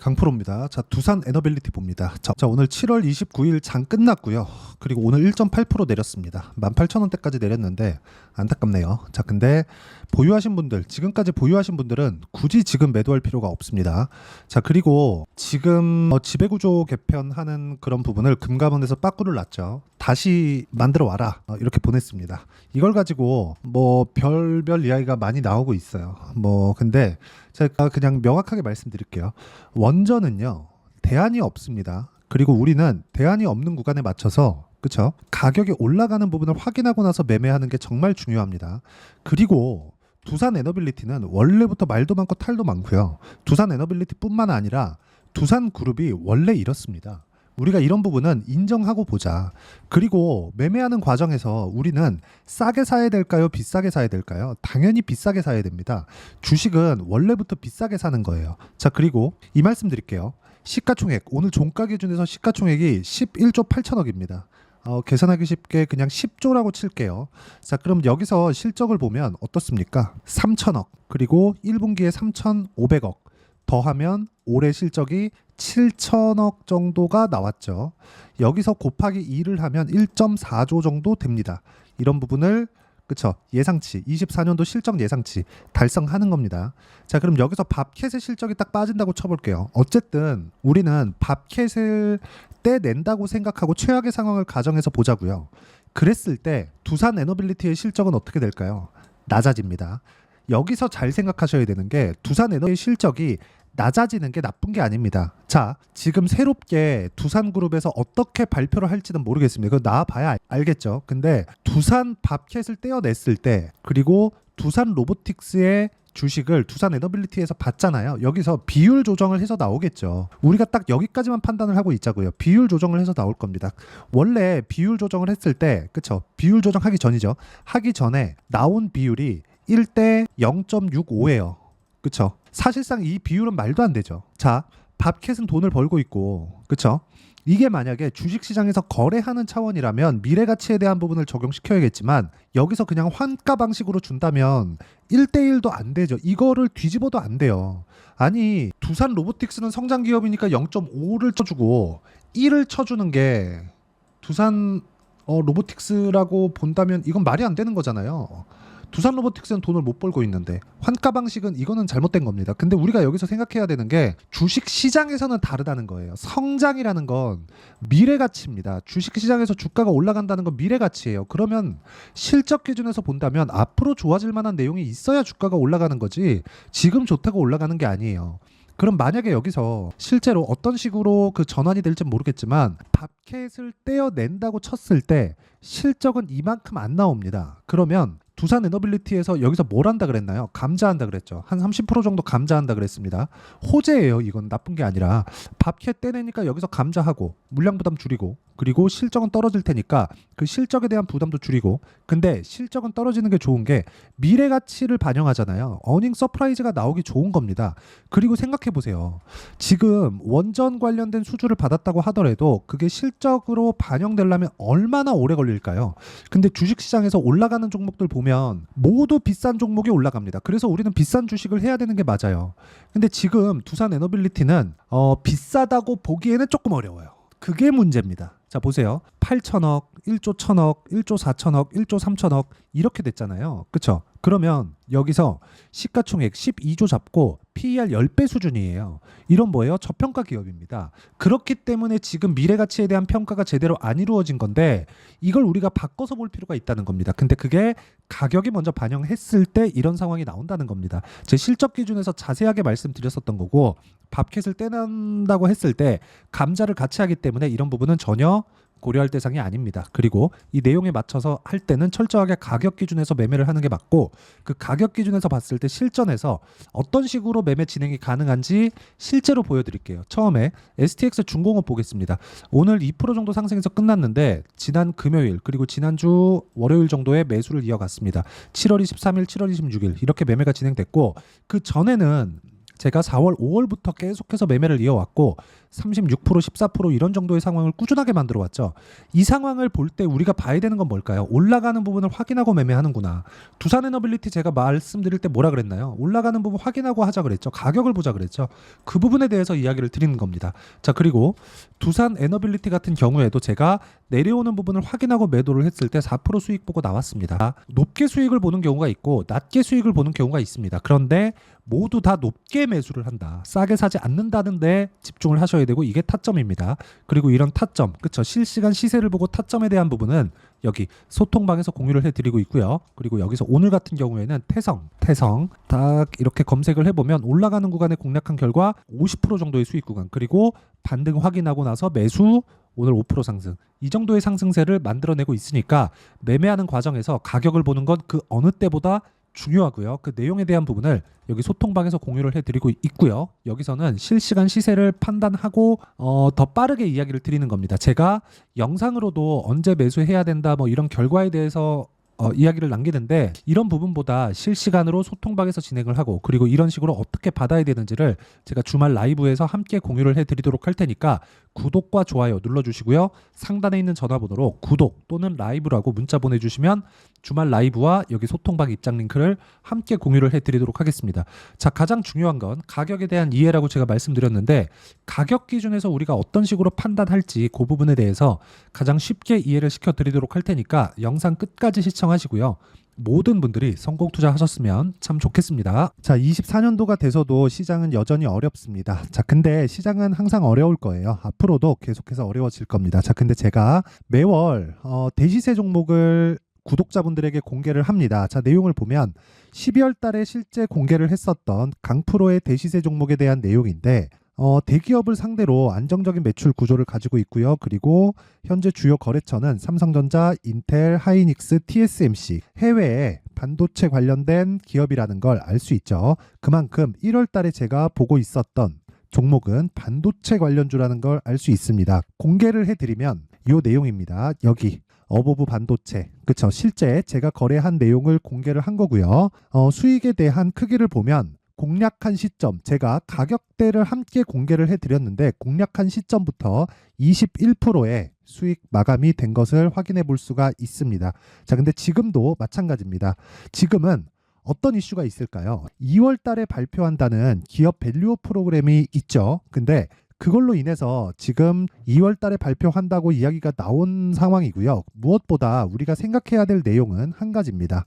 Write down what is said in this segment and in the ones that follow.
강프로입니다. 자, 두산 에너빌리티 봅니다. 자, 오늘 7월 29일 장 끝났고요. 그리고 오늘 1.8% 내렸습니다. 18,000원대까지 내렸는데 안타깝네요. 자, 근데 보유하신 분들, 지금까지 보유하신 분들은 굳이 지금 매도할 필요가 없습니다. 자, 그리고 지금 지배구조 개편하는 그런 부분을 금감원에서 빠꾸를 놨죠. 다시 만들어 와라, 이렇게 보냈습니다. 이걸 가지고 뭐 별별 이야기가 많이 나오고 있어요. 근데 제가 그냥 명확하게 말씀드릴게요. 원전은요, 대안이 없습니다. 그리고 우리는 대안이 없는 구간에 맞춰서, 그쵸? 가격이 올라가는 부분을 확인하고 나서 매매하는 게 정말 중요합니다. 그리고 두산 에너빌리티는 원래부터 말도 많고 탈도 많고요. 두산 에너빌리티뿐만 아니라 두산 그룹이 원래 이렇습니다. 우리가 이런 부분은 인정하고 보자. 그리고 매매하는 과정에서 우리는 싸게 사야 될까요? 비싸게 사야 될까요? 당연히 비싸게 사야 됩니다. 주식은 원래부터 비싸게 사는 거예요. 자, 그리고 이 말씀 드릴게요. 시가총액, 오늘 종가 기준에서 시가총액이 11조 8천억입니다. 계산하기 쉽게 그냥 10조라고 칠게요. 자, 그럼 여기서 실적을 보면 어떻습니까? 3천억, 그리고 1분기에 3,500억 더하면 올해 실적이 7천억 정도가 나왔죠. 여기서 곱하기 2를 하면 1.4조 정도 됩니다. 이런 부분을, 그쵸, 예상치, 24년도 실적 예상치 달성하는 겁니다. 자, 그럼 여기서 밥캣의 실적이 딱 빠진다고 쳐볼게요. 어쨌든 우리는 밥캣을 떼낸다고 생각하고 최악의 상황을 가정해서 보자고요. 그랬을 때 두산 에너빌리티의 실적은 어떻게 될까요? 낮아집니다. 여기서 잘 생각하셔야 되는 게 두산 에너의 실적이 낮아지는 게 나쁜 게 아닙니다. 자, 지금 새롭게 두산그룹에서 어떻게 발표를 할지는 모르겠습니다. 그거 나와봐야 알겠죠. 근데 두산 밥캣을 떼어냈을 때, 그리고 두산 로보틱스의 주식을 두산 에너빌리티에서 봤잖아요. 여기서 비율 조정을 해서 나오겠죠. 우리가 딱 여기까지만 판단을 하고 있자고요. 비율 조정을 해서 나올 겁니다. 원래 비율 조정을 했을 때, 그쵸, 비율 조정하기 전이죠. 하기 전에 나온 비율이 1대 0.65예요. 그쵸? 사실상 이 비율은 말도 안 되죠. 자, 밥캣은 돈을 벌고 있고, 그쵸? 이게 만약에 주식시장에서 거래하는 차원이라면 미래가치에 대한 부분을 적용시켜야겠지만, 여기서 그냥 환가 방식으로 준다면 1대1도 안 되죠. 이거를 뒤집어도 안 돼요. 아니, 두산 로보틱스는 성장 기업이니까 0.5를 쳐주고 1을 쳐주는 게 두산 로보틱스라고 본다면 이건 말이 안 되는 거잖아요. 두산 로보틱스는 돈을 못 벌고 있는데 환가 방식은, 이거는 잘못된 겁니다. 근데 우리가 여기서 생각해야 되는 게 주식 시장에서는 다르다는 거예요. 성장이라는 건 미래 가치입니다. 주식 시장에서 주가가 올라간다는 건 미래 가치예요. 그러면 실적 기준에서 본다면 앞으로 좋아질 만한 내용이 있어야 주가가 올라가는 거지, 지금 좋다고 올라가는 게 아니에요. 그럼 만약에 여기서 실제로 어떤 식으로 그 전환이 될지 모르겠지만 밥캣을 떼어낸다고 쳤을 때 실적은 이만큼 안 나옵니다. 그러면 두산 에너빌리티에서 여기서 뭘 한다 그랬나요? 감자한다 그랬죠. 한 30% 정도 감자한다 그랬습니다. 호재예요. 이건 나쁜 게 아니라 밥캣 떼내니까 여기서 감자하고 물량 부담 줄이고, 그리고 실적은 떨어질 테니까 그 실적에 대한 부담도 줄이고. 근데 실적은 떨어지는 게 좋은 게 미래 가치를 반영하잖아요. 어닝 서프라이즈가 나오기 좋은 겁니다. 그리고 생각해 보세요. 지금 원전 관련된 수주를 받았다고 하더라도 그게 실적으로 반영되려면 얼마나 오래 걸릴까요? 근데 주식시장에서 올라가는 종목들 보면 모두 비싼 종목이 올라갑니다. 그래서 우리는 비싼 주식을 해야 되는 게 맞아요. 근데 지금 두산 에너빌리티는 비싸다고 보기에는 조금 어려워요. 그게 문제입니다. 자, 보세요. 8천억, 1조 1천억, 1조 4천억, 1조 3천억 이렇게 됐잖아요. 그쵸? 그러면 여기서 시가총액 12조 잡고 PER 10배 수준이에요. 이런 뭐예요? 저평가 기업입니다. 그렇기 때문에 지금 미래가치에 대한 평가가 제대로 안 이루어진 건데 이걸 우리가 바꿔서 볼 필요가 있다는 겁니다. 근데 그게 가격이 먼저 반영했을 때 이런 상황이 나온다는 겁니다. 제 실적 기준에서 자세하게 말씀드렸었던 거고, 밥캣을 떼낸다고 했을 때 감자를 같이 하기 때문에 이런 부분은 전혀 고려할 대상이 아닙니다. 그리고 이 내용에 맞춰서 할 때는 철저하게 가격 기준에서 매매를 하는 게 맞고, 그 가격 기준에서 봤을 때 실전에서 어떤 식으로 매매 진행이 가능한지 실제로 보여드릴게요. 처음에 STX 중공업 보겠습니다. 오늘 2% 정도 상승해서 끝났는데 지난 금요일 그리고 지난주 월요일 정도에 매수를 이어갔습니다. 7월 23일, 7월 26일 이렇게 매매가 진행됐고, 그 전에는 제가 4월, 5월부터 계속해서 매매를 이어왔고 36%, 14% 이런 정도의 상황을 꾸준하게 만들어 왔죠. 이 상황을 볼 때 우리가 봐야 되는 건 뭘까요? 올라가는 부분을 확인하고 매매하는구나. 두산 에너빌리티 제가 말씀드릴 때 뭐라 그랬나요? 올라가는 부분 확인하고 하자 그랬죠. 가격을 보자 그랬죠. 그 부분에 대해서 이야기를 드리는 겁니다. 자, 그리고 두산 에너빌리티 같은 경우에도 제가 내려오는 부분을 확인하고 매도를 했을 때 4% 수익 보고 나왔습니다. 높게 수익을 보는 경우가 있고 낮게 수익을 보는 경우가 있습니다. 그런데 모두 다 높게 매수를 한다. 싸게 사지 않는다는 데 집중을 하셔야 되고 이게 타점입니다. 그리고 이런 타점, 그쵸? 실시간 시세를 보고 타점에 대한 부분은 여기 소통방에서 공유를 해드리고 있고요. 그리고 여기서 오늘 같은 경우에는 태성 딱 이렇게 검색을 해보면 올라가는 구간에 공략한 결과 50% 정도의 수익 구간, 그리고 반등 확인하고 나서 매수, 오늘 5% 상승, 이 정도의 상승세를 만들어내고 있으니까 매매하는 과정에서 가격을 보는 건 그 어느 때보다 중요하고요. 그 내용에 대한 부분을 여기 소통방에서 공유를 해드리고 있고요. 여기서는 실시간 시세를 판단하고 더 빠르게 이야기를 드리는 겁니다. 제가 영상으로도 언제 매수해야 된다 뭐 이런 결과에 대해서 이야기를 남기는데 이런 부분보다 실시간으로 소통방에서 진행을 하고 그리고 이런 식으로 어떻게 받아야 되는지를 제가 주말 라이브에서 함께 공유를 해드리도록 할 테니까 구독과 좋아요 눌러주시고요. 상단에 있는 전화번호로 구독 또는 라이브라고 문자 보내주시면 주말 라이브와 여기 소통방 입장 링크를 함께 공유를 해드리도록 하겠습니다. 자, 가장 중요한 건 가격에 대한 이해라고 제가 말씀드렸는데 가격 기준에서 우리가 어떤 식으로 판단할지 그 부분에 대해서 가장 쉽게 이해를 시켜드리도록 할 테니까 영상 끝까지 시청하시고요. 모든 분들이 성공 투자하셨으면 참 좋겠습니다. 자, 24년도가 돼서도 시장은 여전히 어렵습니다. 자, 근데 시장은 항상 어려울 거예요. 앞으로도 계속해서 어려워질 겁니다. 자, 근데 제가 매월 대시세 종목을 구독자분들에게 공개를 합니다. 자, 내용을 보면 12월 달에 실제 공개를 했었던 강프로의 대시세 종목에 대한 내용인데 대기업을 상대로 안정적인 매출 구조를 가지고 있고요. 그리고 현재 주요 거래처는 삼성전자, 인텔, 하이닉스, TSMC, 해외에 반도체 관련된 기업이라는 걸 알 수 있죠. 그만큼 1월 달에 제가 보고 있었던 종목은 반도체 관련주라는 걸 알 수 있습니다. 공개를 해드리면 이 내용입니다. 여기 어보브 반도체, 그쵸? 실제 제가 거래한 내용을 공개를 한 거고요. 수익에 대한 크기를 보면 공략한 시점, 제가 가격대를 함께 공개를 해드렸는데 공략한 시점부터 21%의 수익 마감이 된 것을 확인해 볼 수가 있습니다. 자, 근데 지금도 마찬가지입니다. 지금은 어떤 이슈가 있을까요? 2월 달에 발표한다는 기업 밸류업 프로그램이 있죠. 근데 그걸로 인해서 지금 2월 달에 발표한다고 이야기가 나온 상황이고요. 무엇보다 우리가 생각해야 될 내용은 한 가지입니다.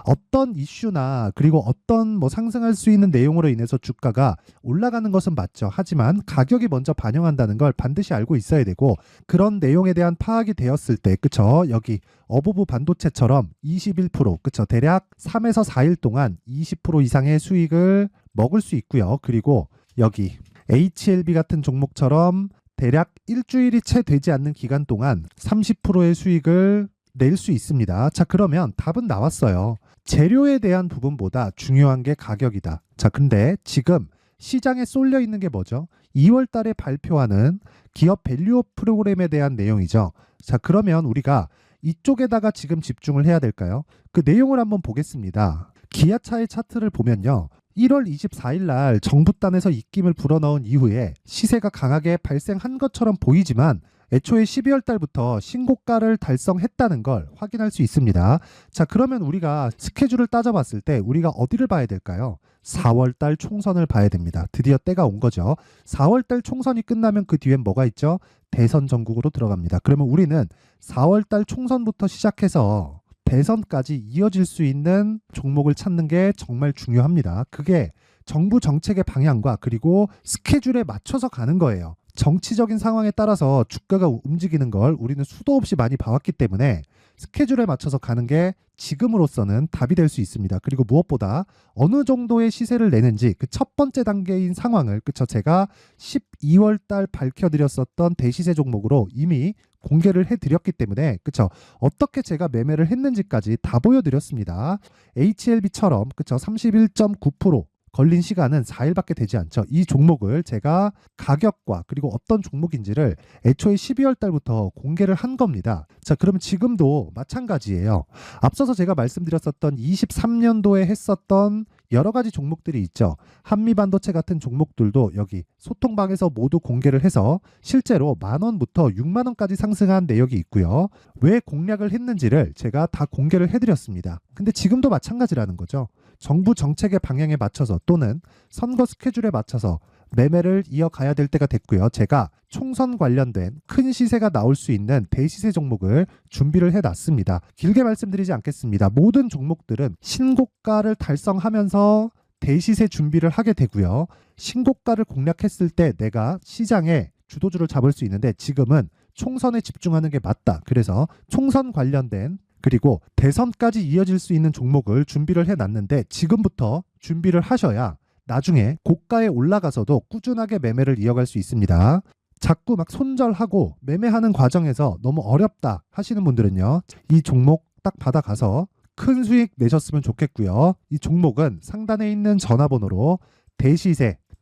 어떤 이슈나 그리고 어떤 뭐 상승할 수 있는 내용으로 인해서 주가가 올라가는 것은 맞죠. 하지만 가격이 먼저 반영한다는 걸 반드시 알고 있어야 되고 그런 내용에 대한 파악이 되었을 때, 그쵸? 여기 어보브 반도체처럼 21%, 그쵸? 대략 3에서 4일 동안 20% 이상의 수익을 먹을 수 있고요. 그리고 여기 HLB 같은 종목처럼 대략 일주일이 채 되지 않는 기간 동안 30%의 수익을 낼 수 있습니다. 자, 그러면 답은 나왔어요. 재료에 대한 부분보다 중요한 게 가격이다. 자, 근데 지금 시장에 쏠려 있는 게 뭐죠? 2월 달에 발표하는 기업 밸류업 프로그램에 대한 내용이죠. 자, 그러면 우리가 이쪽에다가 지금 집중을 해야 될까요? 그 내용을 한번 보겠습니다. 기아차의 차트를 보면요. 1월 24일 날 정부단에서 입김을 불어넣은 이후에 시세가 강하게 발생한 것처럼 보이지만 애초에 12월 달부터 신고가를 달성했다는 걸 확인할 수 있습니다. 자, 그러면 우리가 스케줄을 따져봤을 때 우리가 어디를 봐야 될까요? 4월 달 총선을 봐야 됩니다. 드디어 때가 온 거죠. 4월 달 총선이 끝나면 그 뒤엔 뭐가 있죠? 대선 전국으로 들어갑니다. 그러면 우리는 4월 달 총선부터 시작해서 대선까지 이어질 수 있는 종목을 찾는 게 정말 중요합니다. 그게 정부 정책의 방향과 그리고 스케줄에 맞춰서 가는 거예요. 정치적인 상황에 따라서 주가가 움직이는 걸 우리는 수도 없이 많이 봐왔기 때문에 스케줄에 맞춰서 가는 게 지금으로서는 답이 될 수 있습니다. 그리고 무엇보다 어느 정도의 시세를 내는지 그 첫 번째 단계인 상황을, 그쵸? 제가 12월 달 밝혀드렸었던 대시세 종목으로 이미 공개를 해드렸기 때문에, 그쵸? 어떻게 제가 매매를 했는지까지 다 보여드렸습니다. HLB처럼, 그쵸? 31.9% 걸린 시간은 4일밖에 되지 않죠. 이 종목을 제가 가격과 그리고 어떤 종목인지를 애초에 12월 달부터 공개를 한 겁니다. 자, 그러면 지금도 마찬가지예요. 앞서서 제가 말씀드렸었던 23년도에 했었던 여러 가지 종목들이 있죠. 한미반도체 같은 종목들도 여기 소통방에서 모두 공개를 해서 실제로 10,000원부터 60,000원까지 상승한 내역이 있고요. 왜 공략을 했는지를 제가 다 공개를 해드렸습니다. 근데 지금도 마찬가지라는 거죠. 정부 정책의 방향에 맞춰서 또는 선거 스케줄에 맞춰서 매매를 이어가야 될 때가 됐고요. 제가 총선 관련된 큰 시세가 나올 수 있는 대시세 종목을 준비를 해놨습니다. 길게 말씀드리지 않겠습니다. 모든 종목들은 신고가를 달성하면서 대시세 준비를 하게 되고요. 신고가를 공략했을 때 내가 시장에 주도주를 잡을 수 있는데 지금은 총선에 집중하는 게 맞다. 그래서 총선 관련된 그리고 대선까지 이어질 수 있는 종목을 준비를 해놨는데 지금부터 준비를 하셔야 나중에 고가에 올라가서도 꾸준하게 매매를 이어갈 수 있습니다. 자꾸 막 손절하고 매매하는 과정에서 너무 어렵다 하시는 분들은요. 이 종목 딱 받아가서 큰 수익 내셨으면 좋겠고요. 이 종목은 상단에 있는 전화번호로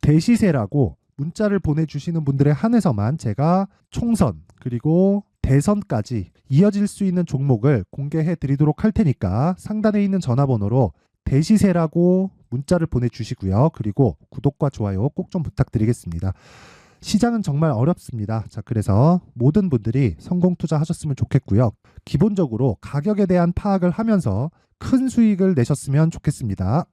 대시세라고 문자를 보내주시는 분들에 한해서만 제가 총선 그리고 대선까지 이어질 수 있는 종목을 공개해 드리도록 할 테니까 상단에 있는 전화번호로 대시세라고 문자를 보내주시고요. 그리고 구독과 좋아요 꼭 좀 부탁드리겠습니다. 시장은 정말 어렵습니다. 자, 그래서 모든 분들이 성공 투자하셨으면 좋겠고요. 기본적으로 가격에 대한 파악을 하면서 큰 수익을 내셨으면 좋겠습니다.